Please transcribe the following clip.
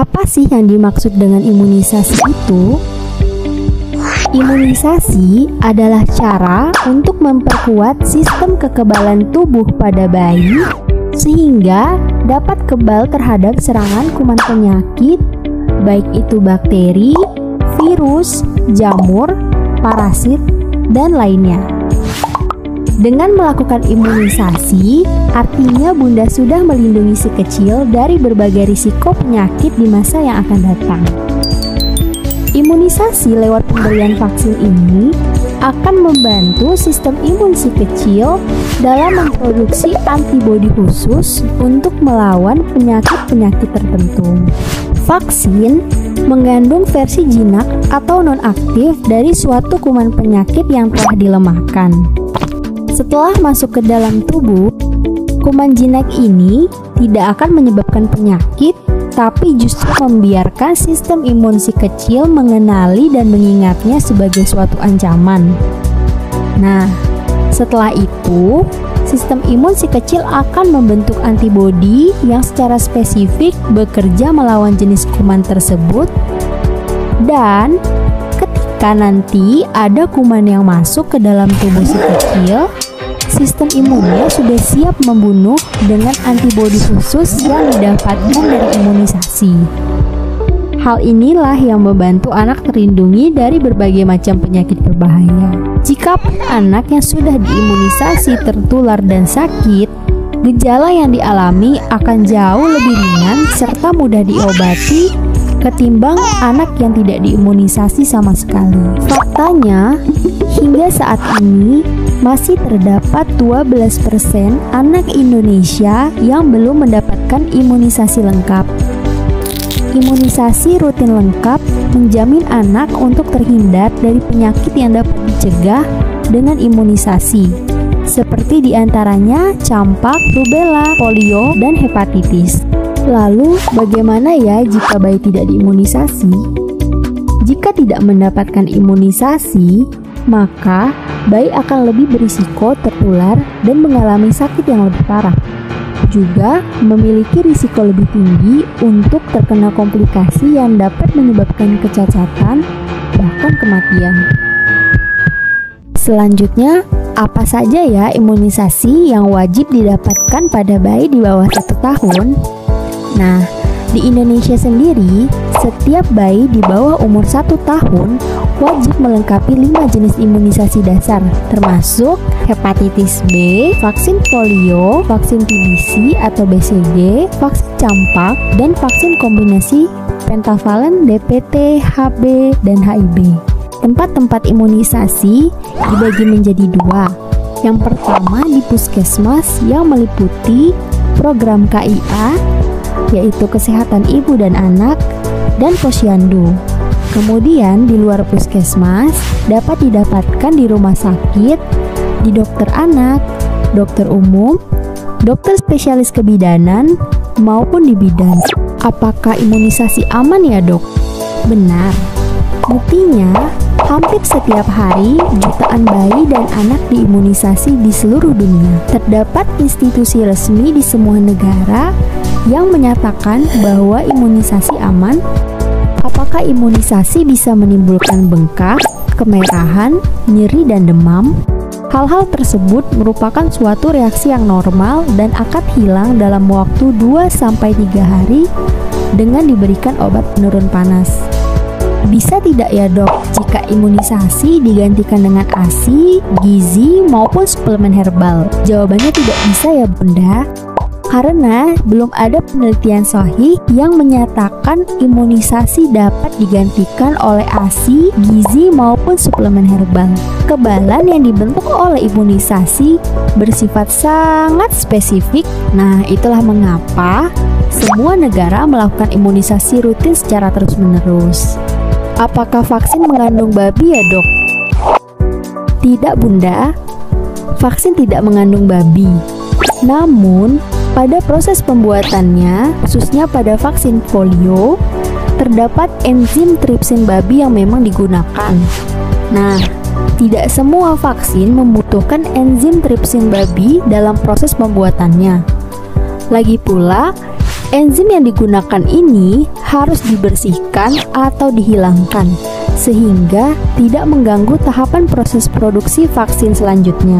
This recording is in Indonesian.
Apa sih yang dimaksud dengan imunisasi itu? Imunisasi adalah cara untuk memperkuat sistem kekebalan tubuh pada bayi sehingga dapat kebal terhadap serangan kuman penyakit, baik itu bakteri, virus, jamur, parasit, dan lainnya. Dengan melakukan imunisasi, artinya Bunda sudah melindungi si kecil dari berbagai risiko penyakit di masa yang akan datang. Imunisasi lewat pemberian vaksin ini akan membantu sistem imun si kecil dalam memproduksi antibodi khusus untuk melawan penyakit-penyakit tertentu. Vaksin mengandung versi jinak atau non-aktif dari suatu kuman penyakit yang telah dilemahkan. Setelah masuk ke dalam tubuh, kuman jinak ini tidak akan menyebabkan penyakit, tapi justru membiarkan sistem imun si kecil mengenali dan mengingatnya sebagai suatu ancaman. Nah, setelah itu, sistem imun si kecil akan membentuk antibodi yang secara spesifik bekerja melawan jenis kuman tersebut, dan ketika nanti ada kuman yang masuk ke dalam tubuh si kecil, sistem imunnya sudah siap membunuh dengan antibodi khusus yang didapatkan dari imunisasi. Hal inilah yang membantu anak terlindungi dari berbagai macam penyakit berbahaya. Jika anak yang sudah diimunisasi tertular dan sakit, gejala yang dialami akan jauh lebih ringan serta mudah diobati ketimbang anak yang tidak diimunisasi sama sekali. Faktanya, hingga saat ini masih terdapat 12% anak Indonesia yang belum mendapatkan imunisasi lengkap. Imunisasi rutin lengkap menjamin anak untuk terhindar dari penyakit yang dapat dicegah dengan imunisasi, seperti diantaranya campak, rubella, polio, dan hepatitis. Lalu, bagaimana ya jika bayi tidak diimunisasi? Jika tidak mendapatkan imunisasi, maka bayi akan lebih berisiko tertular dan mengalami sakit yang lebih parah. Juga memiliki risiko lebih tinggi untuk terkena komplikasi yang dapat menyebabkan kecacatan, bahkan kematian. Selanjutnya, apa saja ya imunisasi yang wajib didapatkan pada bayi di bawah 1 tahun? Nah, di Indonesia sendiri, setiap bayi di bawah umur 1 tahun wajib melengkapi 5 jenis imunisasi dasar, termasuk hepatitis B, vaksin polio, vaksin TBC atau BCG, vaksin campak, dan vaksin kombinasi pentavalen DPT, HB, dan HIV. Tempat-tempat imunisasi dibagi menjadi 2. Yang pertama di puskesmas yang meliputi program KIA, yaitu kesehatan ibu dan anak, dan posyandu. Kemudian di luar puskesmas dapat didapatkan di rumah sakit, di dokter anak, dokter umum, dokter spesialis kebidanan, maupun di bidan. Apakah imunisasi aman ya dok? Benar. Buktinya, hampir setiap hari jutaan bayi dan anak diimunisasi di seluruh dunia. Terdapat institusi resmi di semua negara yang menyatakan bahwa imunisasi aman. Apakah imunisasi bisa menimbulkan bengkak, kemerahan, nyeri, dan demam? Hal-hal tersebut merupakan suatu reaksi yang normal dan akan hilang dalam waktu 2-3 hari dengan diberikan obat penurun panas. Bisa tidak ya dok jika imunisasi digantikan dengan ASI, gizi, maupun suplemen herbal? Jawabannya tidak bisa ya bunda, karena belum ada penelitian sahih yang menyatakan imunisasi dapat digantikan oleh ASI, gizi, maupun suplemen herbal. Kekebalan yang dibentuk oleh imunisasi bersifat sangat spesifik. Nah, itulah mengapa semua negara melakukan imunisasi rutin secara terus-menerus. Apakah vaksin mengandung babi ya dok? Tidak bunda, vaksin tidak mengandung babi. Namun, pada proses pembuatannya, khususnya pada vaksin polio, terdapat enzim tripsin babi yang memang digunakan. Nah, tidak semua vaksin membutuhkan enzim tripsin babi dalam proses pembuatannya. Lagi pula, Enzim yang digunakan ini harus dibersihkan atau dihilangkan sehingga tidak mengganggu tahapan proses produksi vaksin selanjutnya.